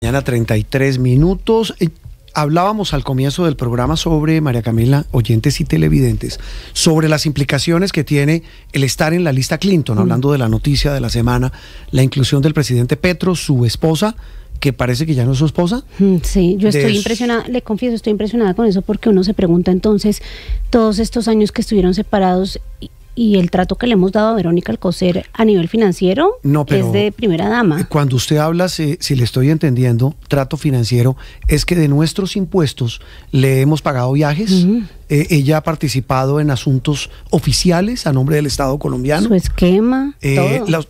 Mañana 33 minutos. Hablábamos al comienzo del programa sobre, María Camila, oyentes y televidentes, sobre las implicaciones que tiene el estar en la lista Clinton, hablando de la noticia de la semana, la inclusión del presidente Petro, su esposa, que parece que ya no es su esposa. Sí, yo estoy impresionada, le confieso, estoy impresionada con eso, porque uno se pregunta entonces, todos estos años que estuvieron separados y el trato que le hemos dado a Verónica Alcocer a nivel financiero, no, pero es de primera dama. Cuando usted habla, si le estoy entendiendo, trato financiero, es que de nuestros impuestos le hemos pagado viajes. Ella ha participado en asuntos oficiales a nombre del Estado colombiano. Su esquema, todo.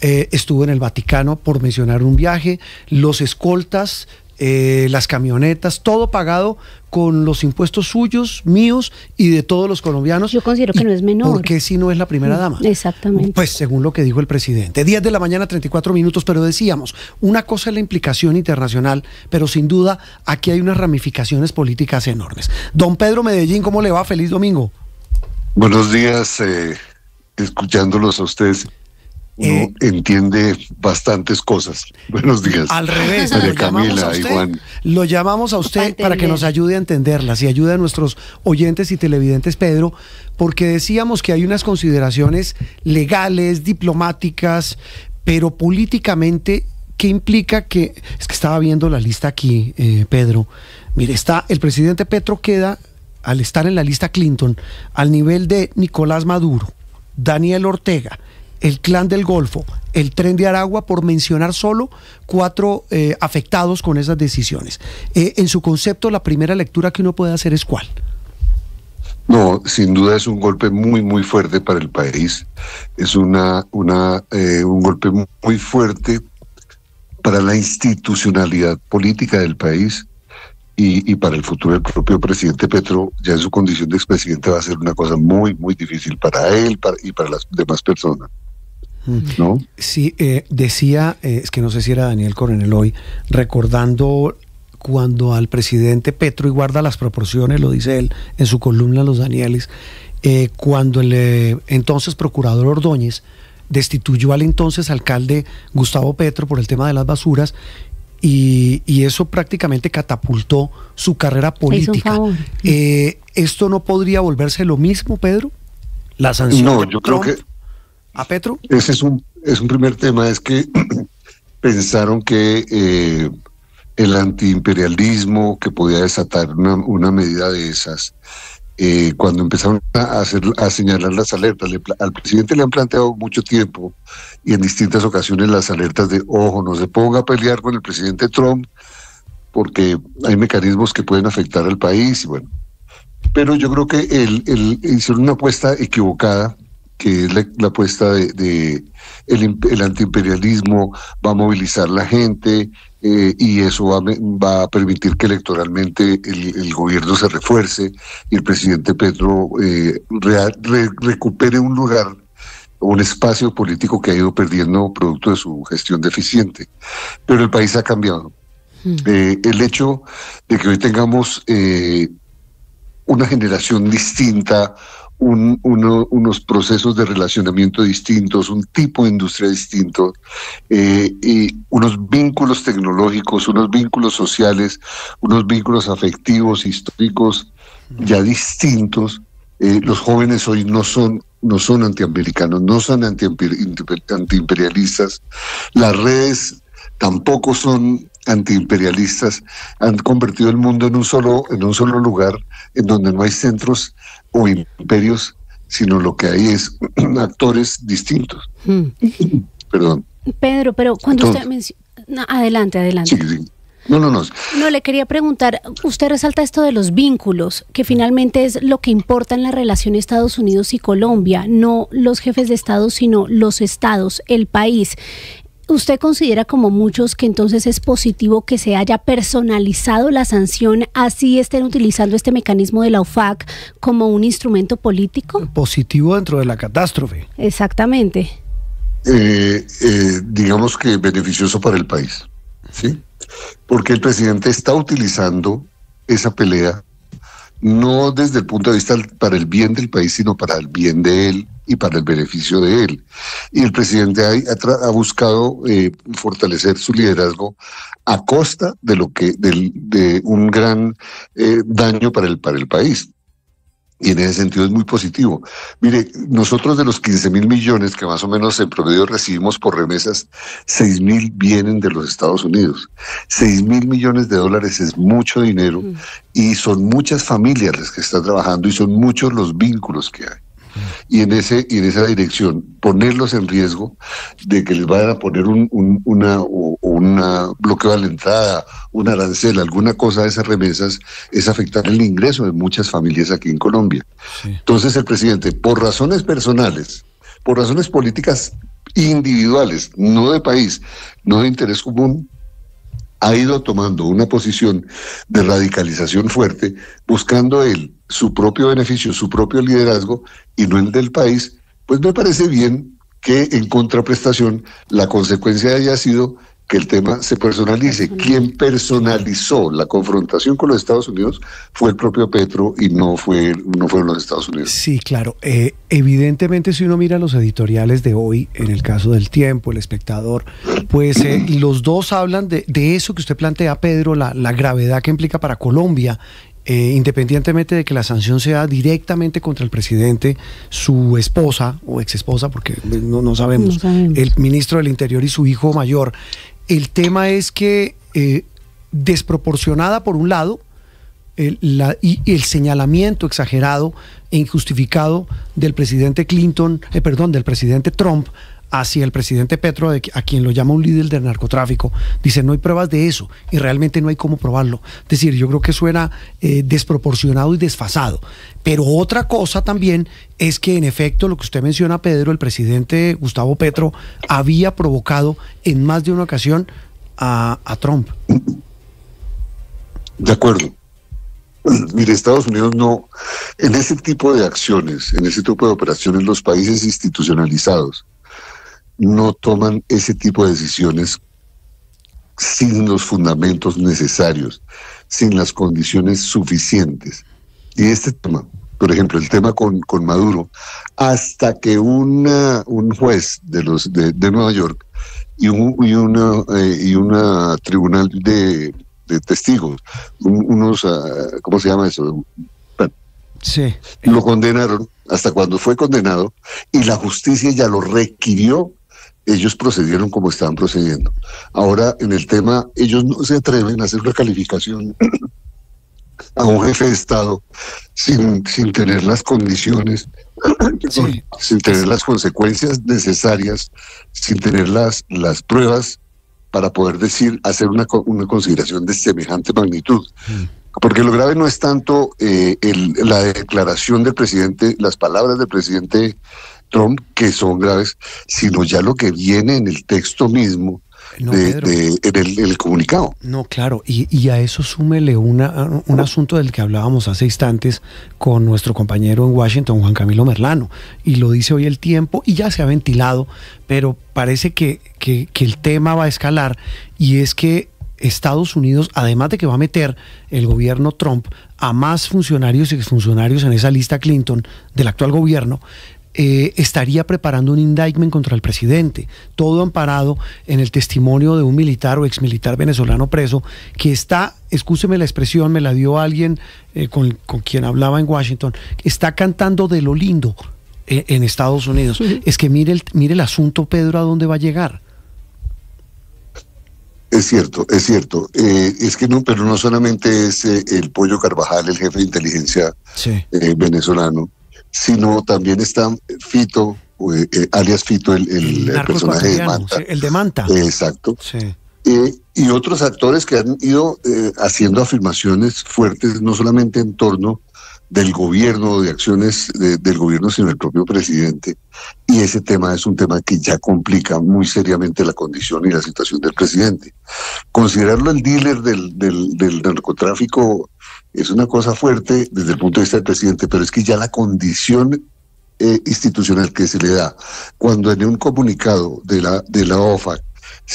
Estuvo en el Vaticano, por mencionar un viaje, los escoltas, las camionetas, todo pagado con los impuestos suyos, míos y de todos los colombianos. Yo considero que no es menor. ¿Por qué si no es la primera dama? Exactamente. Pues según lo que dijo el presidente. 10 de la mañana, 34 minutos, pero decíamos, una cosa es la implicación internacional, pero sin duda aquí hay unas ramificaciones políticas enormes. Don Pedro Medellín, ¿cómo le va? Feliz domingo. Buenos días, escuchándolos a ustedes. Uno entiende bastantes cosas. Buenos días. Al revés, María Camila y Juan. Lo llamamos a usted para que nos ayude a entenderlas y ayude a nuestros oyentes y televidentes, Pedro, porque decíamos que hay unas consideraciones legales, diplomáticas, pero políticamente, ¿qué implica que? Es que estaba viendo la lista aquí, Pedro. Mire, el presidente Petro queda, al estar en la lista Clinton, al nivel de Nicolás Maduro, Daniel Ortega, el Clan del Golfo, el Tren de Aragua, por mencionar solo 4 afectados con esas decisiones. En su concepto, la primera lectura que uno puede hacer es ¿cuál? No, sin duda es un golpe muy, muy fuerte para el país. Es un golpe muy fuerte para la institucionalidad política del país y para el futuro del propio presidente Petro. Ya en su condición de expresidente va a ser una cosa muy, muy difícil para él y para las demás personas. ¿No? Sí, decía, es que no sé si era Daniel Coronel hoy, recordando cuando al presidente Petro, y guarda las proporciones, lo dice él en su columna Los Danieles, cuando el entonces procurador Ordóñez destituyó al entonces alcalde Gustavo Petro por el tema de las basuras, y eso prácticamente catapultó su carrera política. ¿Esto no podría volverse lo mismo, Pedro? ¿La sanción no, de yo Trump creo que a Petro? Ese es un primer tema, es que pensaron que el antiimperialismo, que podía desatar una medida de esas, cuando empezaron a señalar las alertas, al presidente le han planteado mucho tiempo y en distintas ocasiones las alertas de, ojo, no se ponga a pelear con el presidente Trump, porque hay mecanismos que pueden afectar al país, y bueno. Pero yo creo que él hicieron una apuesta equivocada, que es la apuesta de el antiimperialismo va a movilizar la gente, y eso va a permitir que electoralmente el gobierno se refuerce y el presidente Petro recupere un lugar, un espacio político que ha ido perdiendo producto de su gestión deficiente. Pero el país ha cambiado. El hecho de que hoy tengamos una generación distinta, unos procesos de relacionamiento distintos, un tipo de industria distinto, y unos vínculos tecnológicos, unos vínculos sociales, unos vínculos afectivos, históricos ya distintos. Los jóvenes hoy no son antiamericanos, no son antiimperialistas. Las redes tampoco son antiimperialistas. Han convertido el mundo en un solo lugar, en donde no hay centros o imperios, sino lo que hay es actores distintos. Perdón. Pedro, pero cuando usted menciona... Adelante. Sí. No. No, le quería preguntar, usted resalta esto de los vínculos, que finalmente es lo que importa en la relación Estados Unidos y Colombia, no los jefes de Estado, sino los estados, el país. ¿Usted considera, como muchos, que entonces es positivo que se haya personalizado la sanción, así estén utilizando este mecanismo de la OFAC como un instrumento político? Positivo dentro de la catástrofe. Exactamente. Digamos que beneficioso para el país, ¿sí? Porque el presidente está utilizando esa pelea no desde el punto de vista para el bien del país, sino para el bien de él y para el beneficio de él. Y el presidente ha buscado fortalecer su liderazgo a costa de de un gran daño para el país. Y en ese sentido es muy positivo. Mire, nosotros de los 15.000 millones que más o menos en promedio recibimos por remesas, 6.000 vienen de los Estados Unidos. 6.000 millones de dólares es mucho dinero y son muchas familias las que están trabajando y son muchos los vínculos que hay. Y en esa dirección, ponerlos en riesgo de que les vayan a poner un bloqueo a la entrada, un arancel, alguna cosa de esas remesas, es afectar el ingreso de muchas familias aquí en Colombia. Sí. Entonces el presidente, por razones personales, por razones políticas individuales, no de país, no de interés común, ha ido tomando una posición de radicalización fuerte, buscando él su propio beneficio, su propio liderazgo y no el del país. Pues me parece bien que en contraprestación la consecuencia haya sido que el tema se personalice. Quien personalizó la confrontación con los Estados Unidos fue el propio Petro y no fueron los Estados Unidos. Sí, claro. Evidentemente, si uno mira los editoriales de hoy, en el caso del Tiempo, El Espectador, pues los dos hablan de eso que usted plantea, Pedro, la gravedad que implica para Colombia, independientemente de que la sanción sea directamente contra el presidente, su esposa o exesposa, porque no sabemos, el ministro del Interior y su hijo mayor. El tema es que desproporcionada por un lado, y el señalamiento exagerado e injustificado del presidente del presidente Trump hacia el presidente Petro, a quien lo llama un líder del narcotráfico. Dice, no hay pruebas de eso y realmente no hay cómo probarlo. Es decir, yo creo que suena desproporcionado y desfasado. Pero otra cosa también es que en efecto lo que usted menciona, Pedro, el presidente Gustavo Petro había provocado en más de una ocasión a Trump. De acuerdo. Mire, Estados Unidos no, en ese tipo de acciones, en ese tipo de operaciones, los países institucionalizados no toman ese tipo de decisiones sin los fundamentos necesarios, sin las condiciones suficientes. Y este tema, por ejemplo, el tema con Maduro, hasta que un juez de Nueva York y una tribunal de testigos, ¿cómo se llama eso? Bueno, sí. Lo condenaron, hasta cuando fue condenado, y la justicia ya lo requirió, ellos procedieron como estaban procediendo. Ahora, en el tema, ellos no se atreven a hacer una calificación a un jefe de Estado sin tener las condiciones, sí, sin tener las consecuencias necesarias, sin tener las pruebas para poder hacer una consideración de semejante magnitud. Porque lo grave no es tanto la declaración del presidente, las palabras del presidente Trump, que son graves, sino ya lo que viene en el texto mismo, en el comunicado. No, claro, y a eso súmele un asunto del que hablábamos hace instantes con nuestro compañero en Washington, Juan Camilo Merlano, y lo dice hoy El Tiempo, y ya se ha ventilado, pero parece que el tema va a escalar, y es que Estados Unidos, además de que va a meter el gobierno Trump a más funcionarios y exfuncionarios en esa lista Clinton del actual gobierno, estaría preparando un indictment contra el presidente, todo amparado en el testimonio de un militar o exmilitar venezolano preso que está, excúseme la expresión, me la dio alguien con quien hablaba en Washington, está cantando de lo lindo en Estados Unidos. Sí. Es que mire el asunto, Pedro, a dónde va a llegar. Es cierto. Es que no, pero no solamente es el Pollo Carvajal, el jefe de inteligencia venezolano, sino también está Fito, alias Fito, el personaje de Manta. El de Manta. Exacto. Sí. Y otros actores que han ido haciendo afirmaciones fuertes, no solamente en torno del gobierno, de acciones del gobierno, sino del propio presidente. Y ese tema es un tema que ya complica muy seriamente la condición y la situación del presidente. Considerarlo el dealer del narcotráfico es una cosa fuerte desde el punto de vista del presidente, pero es que ya la condición institucional que se le da, cuando en un comunicado de la OFAC,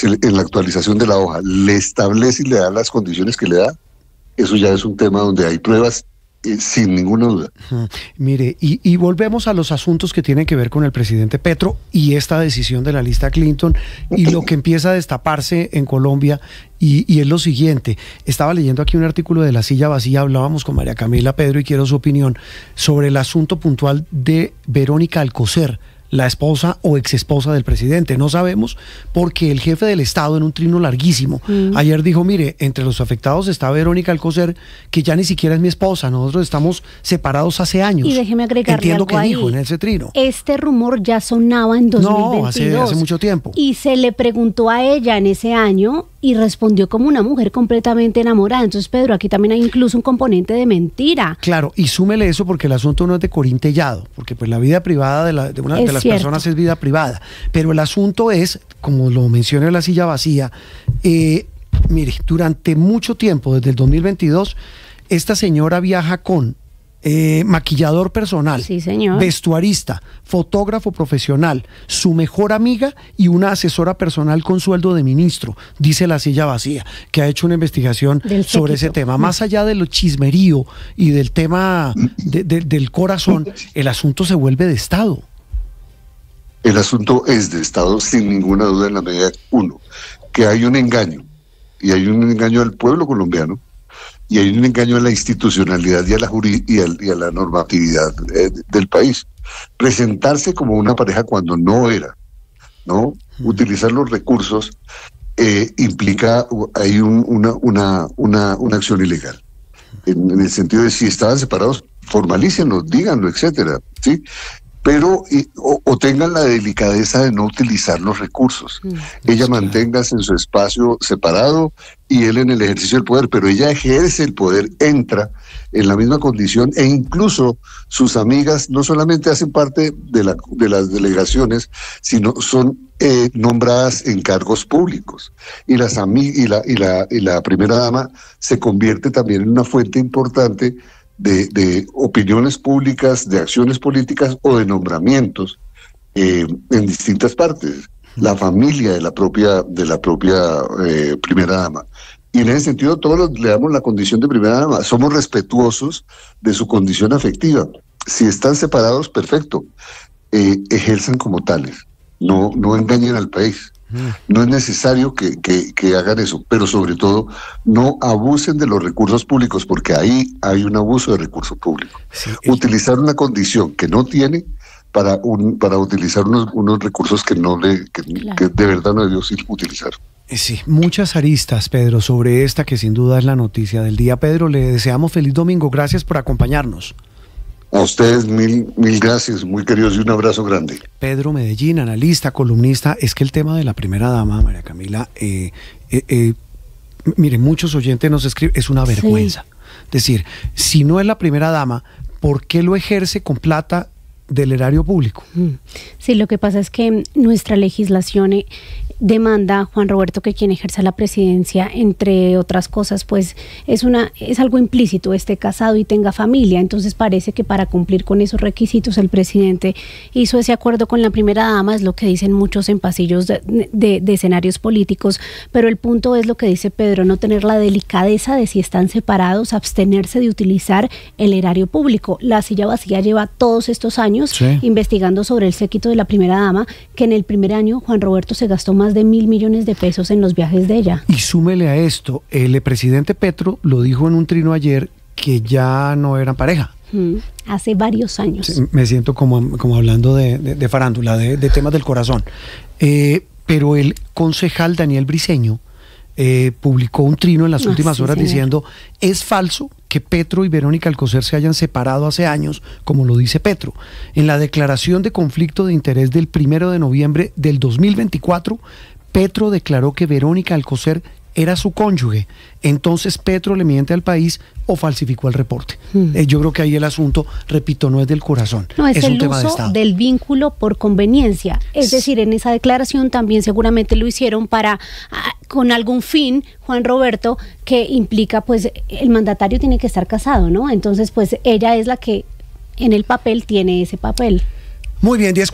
en la actualización de la hoja, le establece y le da las condiciones que le da, eso ya es un tema donde hay pruebas sin ninguna duda. Mire, y volvemos a los asuntos que tienen que ver con el presidente Petro y esta decisión de la lista Clinton y lo que empieza a destaparse en Colombia, y es lo siguiente. Estaba leyendo aquí un artículo de La Silla Vacía, hablábamos con María Camila, Pedro, y quiero su opinión sobre el asunto puntual de Verónica Alcocer, la esposa o exesposa del presidente. No sabemos, porque el jefe del Estado, en un trino larguísimo, ayer dijo, mire, entre los afectados está Verónica Alcocer, que ya ni siquiera es mi esposa, nosotros estamos separados hace años. Y déjeme agregarle Entiendo algo que ahí. dijo en ese trino. Este rumor ya sonaba en 2022. No, hace mucho tiempo. Y se le preguntó a ella en ese año y respondió como una mujer completamente enamorada. Entonces, Pedro, aquí también hay incluso un componente de mentira. Claro, y súmele eso, porque el asunto no es de Corín Tellado, porque pues la vida privada de una de las personas es vida privada, pero el asunto es, como lo menciona La Silla Vacía, mire, durante mucho tiempo, desde el 2022, esta señora viaja con maquillador personal, sí, señor, vestuarista, fotógrafo profesional, su mejor amiga y una asesora personal con sueldo de ministro, dice La Silla Vacía, que ha hecho una investigación sobre ese tema. Más allá de lo chismerío y del tema del corazón, el asunto se vuelve de Estado. El asunto es de Estado, sin ninguna duda, en la medida, uno, que hay un engaño, y hay un engaño al pueblo colombiano, y hay un engaño a la institucionalidad y a la normatividad del país. Presentarse como una pareja cuando no era, ¿no? Utilizar los recursos implica ahí una acción ilegal. En el sentido de, si estaban separados, formalícenlo, díganlo, etcétera, ¿sí? Pero o tengan la delicadeza de no utilizar los recursos. Ella manténgase en su espacio separado y él en el ejercicio del poder, pero ella ejerce el poder, entra en la misma condición, e incluso sus amigas no solamente hacen parte de las delegaciones, sino son nombradas en cargos públicos, y la primera dama se convierte también en una fuente importante de opiniones públicas, de acciones políticas o de nombramientos en distintas partes. La familia de la propia primera dama. Y en ese sentido todos le damos la condición de primera dama. Somos respetuosos de su condición afectiva. Si están separados, perfecto. Ejerzan como tales. No engañen al país. No es necesario que hagan eso, pero sobre todo no abusen de los recursos públicos, porque ahí hay un abuso de recursos públicos. Sí, utilizar una condición que no tiene para utilizar unos recursos que de verdad no debió utilizar. Sí, muchas aristas, Pedro, sobre esta que sin duda es la noticia del día. Pedro, le deseamos feliz domingo. Gracias por acompañarnos. A ustedes mil gracias, muy queridos, y un abrazo grande. Pedro Medellín, analista, columnista. Es que el tema de la primera dama, María Camila, mire, muchos oyentes nos escriben, es una vergüenza. Sí. Es decir, si no es la primera dama, ¿por qué lo ejerce con plata del erario público? Sí, lo que pasa es que nuestra legislación demanda, Juan Roberto, que quien ejerza la presidencia, entre otras cosas, pues es algo implícito, esté casado y tenga familia. Entonces parece que para cumplir con esos requisitos el presidente hizo ese acuerdo con la primera dama, es lo que dicen muchos en pasillos de escenarios políticos, pero el punto es lo que dice Pedro, no tener la delicadeza de, si están separados, abstenerse de utilizar el erario público. La Silla Vacía lleva todos estos años investigando sobre el séquito de la primera dama, que en el primer año, Juan Roberto, se gastó más de 1.000 millones de pesos en los viajes de ella. Y súmele a esto, el presidente Petro lo dijo en un trino ayer, que ya no eran pareja. Hace varios años. Sí, me siento como hablando de farándula, de temas del corazón. Pero el concejal Daniel Briceño publicó un trino en las últimas horas diciendo, es falso que Petro y Verónica Alcocer se hayan separado hace años, como lo dice Petro. En la declaración de conflicto de interés del 1 de noviembre del 2024, Petro declaró que Verónica Alcocer era su cónyuge. Entonces Petro le miente al país o falsificó el reporte. Yo creo que ahí el asunto, repito, no es del corazón, no, es un el tema de uso Estado. Del vínculo por conveniencia. Es decir, en esa declaración también seguramente lo hicieron con algún fin, Juan Roberto, que implica, pues, el mandatario tiene que estar casado, ¿no? Entonces, pues, ella es la que en el papel tiene ese papel. Muy bien, 10:40.